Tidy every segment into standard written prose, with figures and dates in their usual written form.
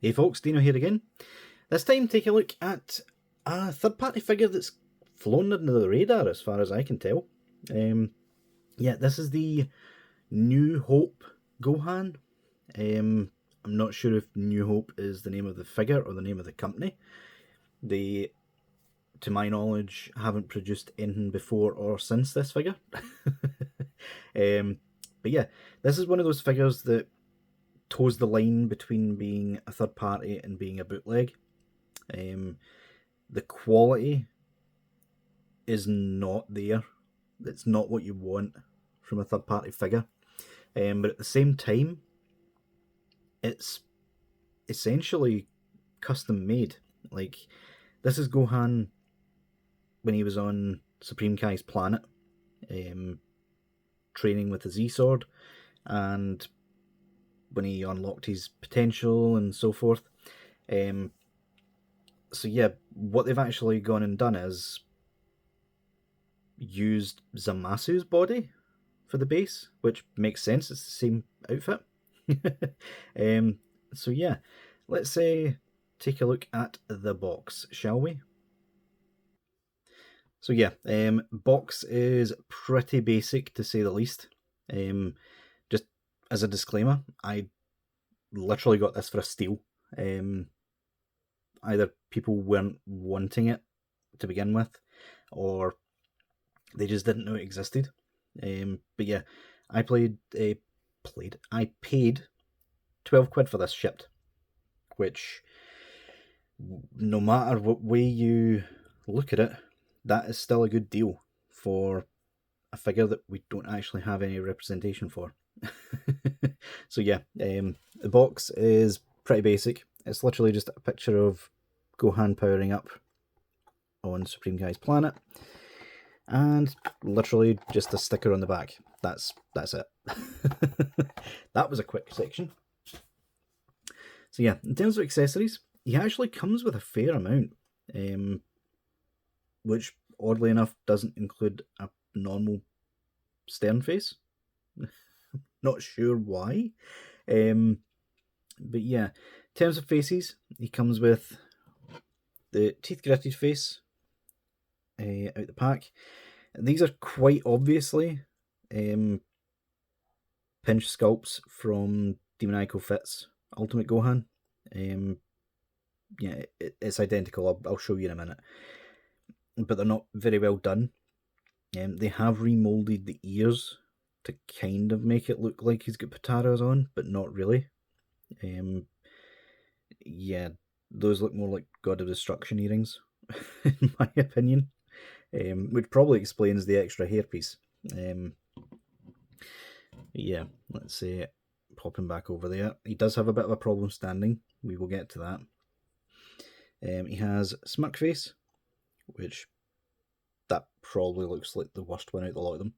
Hey folks, Deano here again. This time take a look at a third-party figure that's flown under the radar as far as I can tell. This is the Newhope Gohan. I'm not sure if Newhope is the name of the figure or the name of the company. They, to my knowledge, haven't produced anything before or since this figure. But yeah, this is one of those figures that toes the line between being a third party and being a bootleg. The quality is not there. It's not what you want from a third party figure. But at the same time, it's essentially custom made. Like, this is Gohan when he was on Supreme Kai's planet, training with the Z-Sword, and when he unlocked his potential and so forth. So yeah, what they've actually gone and done is used Zamasu's body for the base, which makes sense, it's the same outfit. So yeah, let's take a look at the box, shall we? So yeah, box is pretty basic to say the least. Just as a disclaimer, I literally got this for a steal. Either people weren't wanting it to begin with, or they just didn't know it existed. But yeah, I paid 12 quid for this shipped, which, no matter what way you look at it, that is still a good deal for a figure that we don't actually have any representation for. So yeah, the box is pretty basic. It's literally just a picture of Gohan powering up on Supreme Kai's planet, and literally just a sticker on the back. That's it. That was a quick section. So yeah, in terms of accessories, he actually comes with a fair amount, which oddly enough doesn't include a normal stern face. Not sure why. But yeah, in terms of faces, he comes with the teeth gritted face out the pack. These are quite obviously pinch sculpts from Demoniacal Fit's Ultimate Gohan. Yeah, it's identical. I'll show you in a minute. But they're not very well done. They have remolded the ears to kind of make it look like he's got Pataras on, but not really. Yeah, those look more like God of Destruction earrings, in my opinion, which probably explains the extra hairpiece. Yeah, let's say popping back over there. He does have a bit of a problem standing. We will get to that. He has Smirk Face, which that probably looks like the worst one out of the lot of them,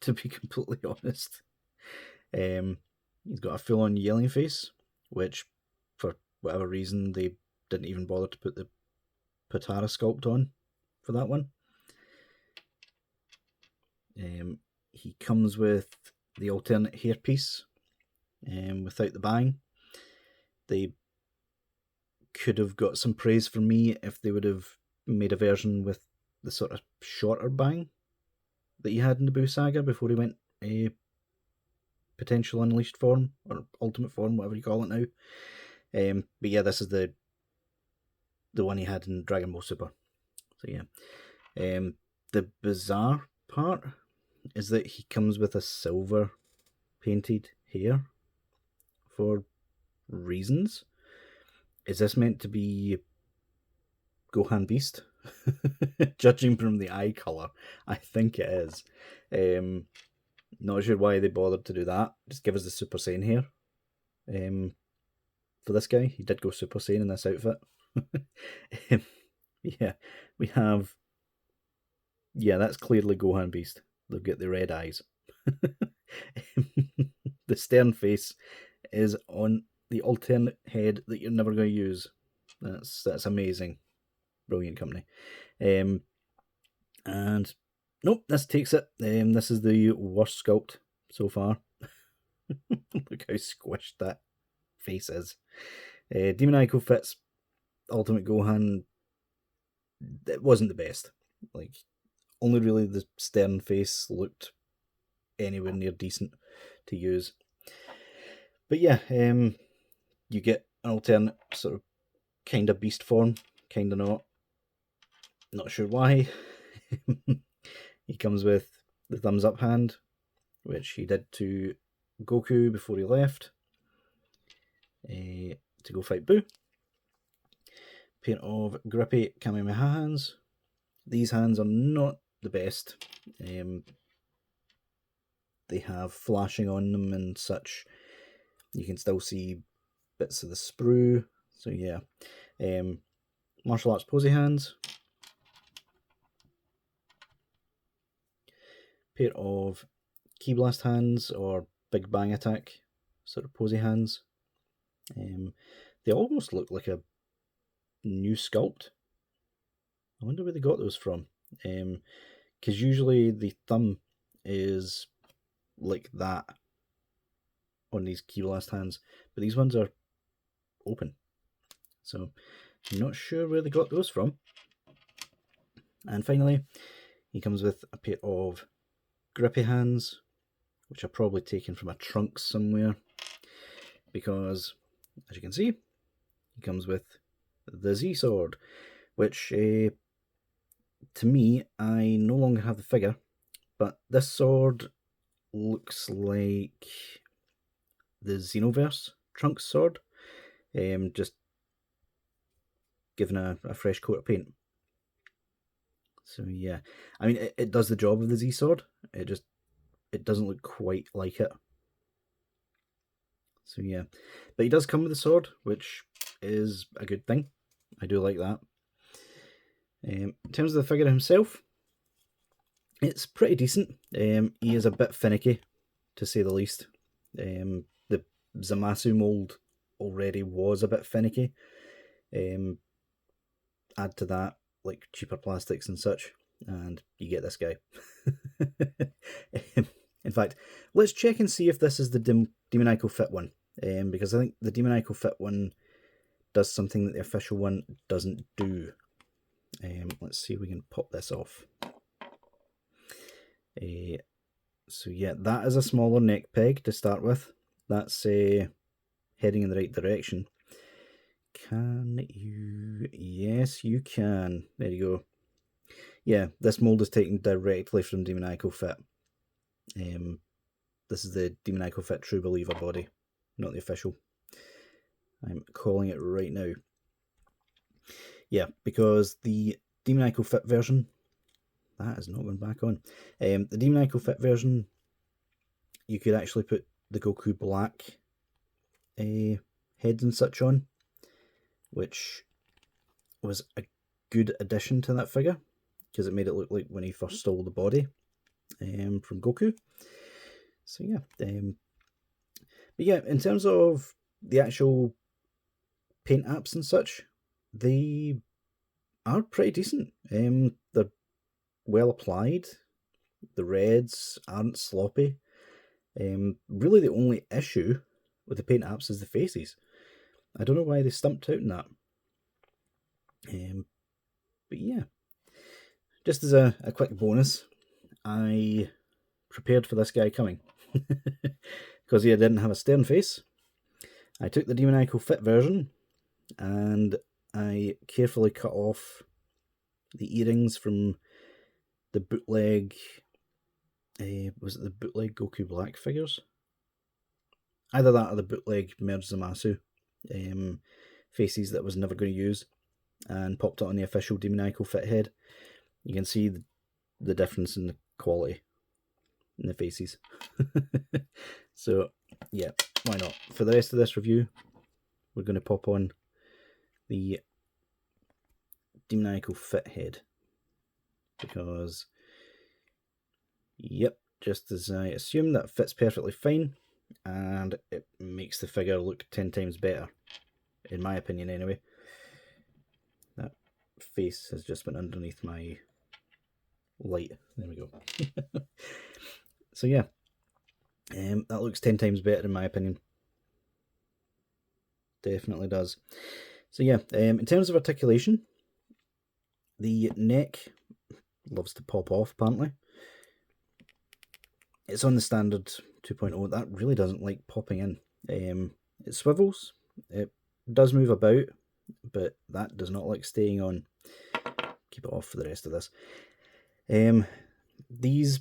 to be completely honest. He's got a full-on yelling face, which, for whatever reason, they didn't even bother to put the Patara sculpt on for that one. He comes with the alternate hairpiece, without the bang. They could have got some praise from me if they would have made a version with the sort of shorter bang that he had in the Buu Saga before he went potential unleashed form, or ultimate form, whatever you call it now. But yeah, this is the one he had in Dragon Ball Super. So yeah, the bizarre part is that he comes with a silver painted hair for reasons. Is this meant to be Gohan Beast? Judging from the eye colour, I think it is. Not sure why they bothered to do that. Just give us the Super Saiyan hair. For this guy, he did go Super Saiyan in this outfit. Yeah, we have... Yeah, that's clearly Gohan Beast. They've got the red eyes. The stern face is on the alternate head that you're never going to use. That's amazing. Brilliant company. And nope, this takes it. This is the worst sculpt so far. Look how squished that face is. Demonico Fit's Ultimate Gohan, it wasn't the best. Like, only really the stern face looked anywhere near decent to use. But yeah, you get an alternate sort of kind of beast form, kind of not. Not sure why. He comes with the thumbs up hand, which he did to Goku before he left to go fight Boo. Pair of grippy Kamehameha hands. These hands are not the best. They have flashing on them and such. You can still see bits of the sprue. So yeah. Martial arts posy hands. Pair of Ki Blast hands or Big Bang Attack sort of posy hands. They almost look like a new sculpt. I wonder where they got those from. Because usually the thumb is like that on these Ki Blast hands, but these ones are open. So I'm not sure where they got those from. And finally, he comes with a pair of grippy hands, which are probably taken from a trunk somewhere, because as you can see, he comes with the Z sword, which to me, I no longer have the figure, but this sword looks like the Xenoverse Trunks sword, just given a fresh coat of paint. So yeah, I mean, it does the job of the Z sword. It doesn't look quite like it. So yeah, but he does come with a sword, which is a good thing. I do like that. In terms of the figure himself, it's pretty decent. He is a bit finicky, to say the least. The Zamasu mold already was a bit finicky. Add to that like cheaper plastics and such, and you get this guy. In fact, let's check and see if this is the Demonico Fit one, because I think the Demonico Fit one does something that the official one doesn't do. Let's see if we can pop this off. So yeah, that is a smaller neck peg to start with. That's heading in the right direction. Can you? Yes, you can. There you go. Yeah, this mold is taken directly from Demonico Fit. This is the Demonico Fit True Believer body, not the official. I'm calling it right now. Yeah, because the Demonico Fit version, that is not going back on. The Demonico Fit version, you could actually put the Goku Black heads and such on, which was a good addition to that figure, because it made it look like when he first stole the body from Goku. So yeah, but yeah, in terms of the actual paint apps and such, they are pretty decent. They're well applied. The reds aren't sloppy. Really, the only issue with the paint apps is the faces. I don't know why they stumped out in that. But yeah, just as a quick bonus, I prepared for this guy coming. Because he didn't have a stern face. I took the Demonico Fit version and I carefully cut off the earrings from the bootleg. Was it the bootleg Goku Black figures? Either that or the bootleg Merge Zamasu faces that I was never going to use, and popped it on the official Demonico Fit head. You can see the difference in the quality in the faces. So yeah, why not? For the rest of this review, we're going to pop on the Demonico Fit head, because yep, just as I assumed, that fits perfectly fine, and it makes the figure look 10 times better, in my opinion anyway. That face has just been underneath my light. There we go. So yeah, that looks 10 times better in my opinion. definitely does. So yeah, in terms of articulation, the neck loves to pop off apparently. It's on the standard 2.0, that really doesn't like popping in. It swivels, it does move about, but that does not like staying on. Keep it off for the rest of this. These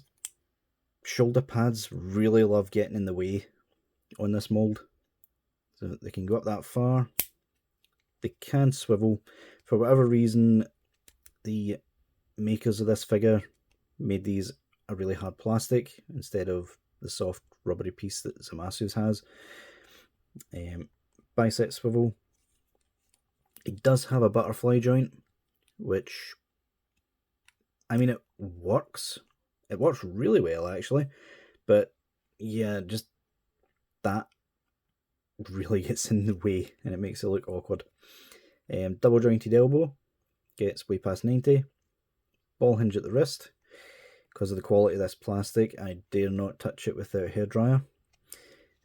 shoulder pads really love getting in the way on this mould. So they can go up that far. They can swivel. For whatever reason, the makers of this figure made these a really hard plastic instead of the soft rubbery piece that Zamasu's has. Bicep swivel. It does have a butterfly joint, which, I mean, it works. It works really well, actually. But, yeah, just that really gets in the way, and it makes it look awkward. Double jointed elbow gets way past 90. Ball hinge at the wrist. Because of the quality of this plastic, I dare not touch it without a hairdryer.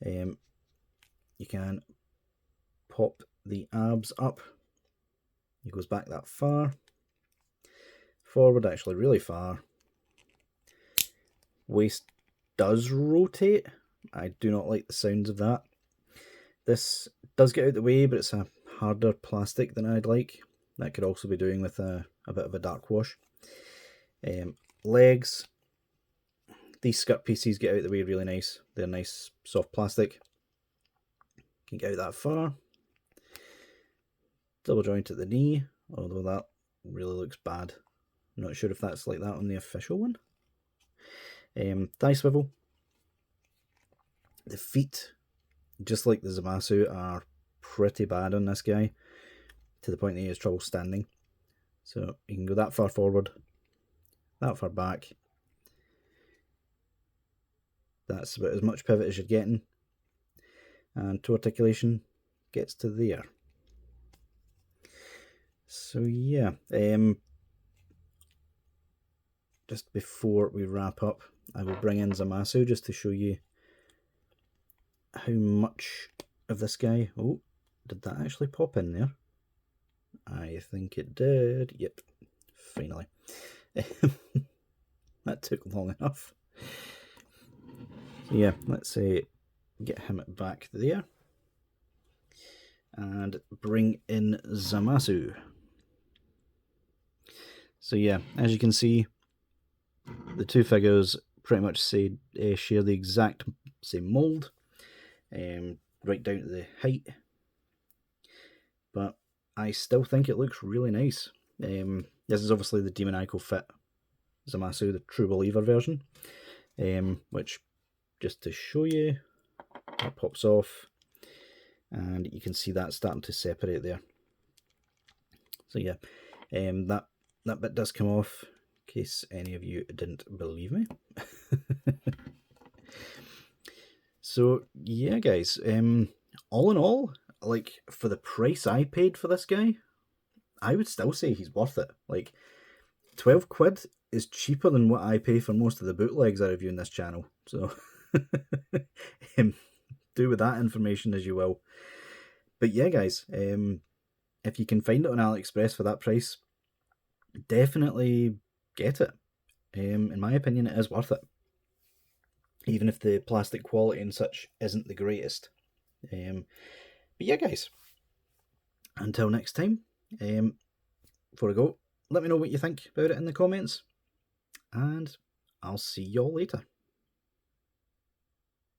You can pop the abs up. It goes back that far. Forward, actually, really far. Waist does rotate. I do not like the sounds of that. This does get out the way, but it's a harder plastic than I'd like. That could also be doing with a bit of a dark wash. Legs. These skirt pieces get out the way really nice. They're nice soft plastic. Can get out that far. Double joint at the knee, although that really looks bad. I'm not sure if that's like that on the official one. Thigh swivel. The feet, just like the Zamasu, are pretty bad on this guy, to the point that he has trouble standing. So you can go that far forward, that far back. That's about as much pivot as you're getting. And toe articulation gets to there. So yeah, just before we wrap up, I will bring in Zamasu just to show you how much of this guy... Oh, did that actually pop in there? I think it did. Yep, finally. That took long enough. So yeah, let's say get him back there. And bring in Zamasu. So yeah, as you can see, the two figures pretty much share the exact same mould, right down to the height. But I still think it looks really nice. This is obviously the Demoniacal Fit Zamasu, the True Believer version, which, just to show you, that pops off, and you can see that starting to separate there. So yeah, that bit does come off, in case any of you didn't believe me. So yeah, guys, all in all, like, for the price I paid for this guy, I would still say he's worth it. Like, 12 quid is cheaper than what I pay for most of the bootlegs I review in this channel. So do with that information as you will. But yeah, guys, if you can find it on AliExpress for that price, definitely get it. In my opinion, it is worth it, even if the plastic quality and such isn't the greatest. But yeah, guys, until next time, before I go, let me know what you think about it in the comments, and I'll see y'all later.